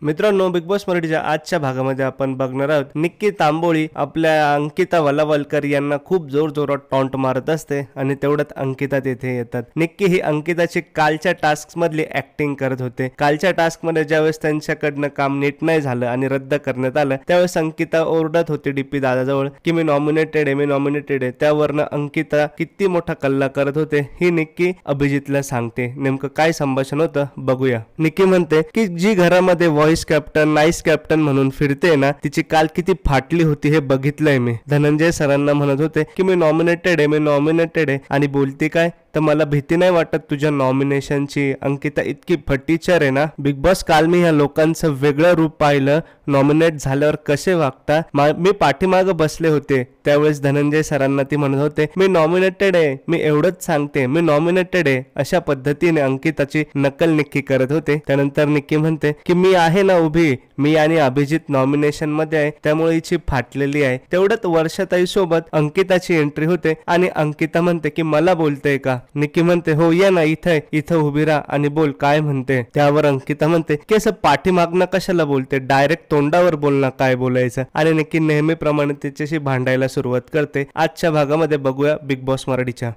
मित्रांनो, big boss मराठीच्या आजच्या भागामध्ये आपण बघणार आहोत निक्की तांबोळी आपल्या अंकिता वलावलकर यांना खूप जोरजोरात टॉन्ट मारत असते आणि तेवढ्यात अंकिता तिथे येतात. निक्की ही अंकिताची कालच्या टास्क मधली ऍक्टिंग करत होते. कालच्या टास्क मध्ये ज्यावेळेस त्यांच्याकडनं काम नीट नाही झालं आणि रद्द करण्यात आलं त्यावेळेस अंकिता ओरडत होती डीपी दादाजवळ की मी नॉमिनेटेड आहे. त्यावरनं अंकिता किती मोठा कल्ला करत होते ही निक्की अभिजितला सांगते. नेमकं काय संभाषण होतं बघूया. निक्की म्हणते की जी घरामध्ये व्हॉइस कॅप्टन नाईस कॅप्टन म्हणून फिरते ना तिची काल किती फाटली होती हे बघितलंय मी. धनंजय सरांना म्हणत होते की मी नॉमिनेटेड आहे आणि बोलते काय तर मला भीती नाही वाटत तुझ्या नॉमिनेशनची. अंकिता इतकी फटीचर आहे ना. बिग बॉस काल मी ह्या लोकांचं वेगळं रूप पाहिलं. नॉमिनेट झाल्यावर कसे वागता. मी पाठीमागं बसले होते त्यावेळेस धनंजय सरांना ती म्हणत होते मी नॉमिनेटेड आहे, मी एवढंच सांगते मी नॉमिनेटेड आहे. अशा पद्धतीने अंकिताची नकल निक्की करत होते. त्यानंतर निक्की म्हणते की मी आहे ना उभी, मी आणि अभिजित नॉमिनेशन मध्ये आहे त्यामुळे हिची फाटलेली आहे. तेवढ्यात वर्षाताई सोबत अंकिताची एंट्री होते आणि अंकिता म्हणते की मला बोलते का. निक्की म्हणते हो ये ना इथं उभी राहा आणि बोल काय म्हणते. त्यावर अंकिता म्हणते की असं पाठीमागणं कशाला बोलते, डायरेक्ट तोंडावर बोल ना काय बोलायचं. आणि निक्की नेहमीप्रमाणे तिच्याशी भांडायला सुरुवात करते. आजच्या भागामध्ये बघूया बिग बॉस मराठीच्या.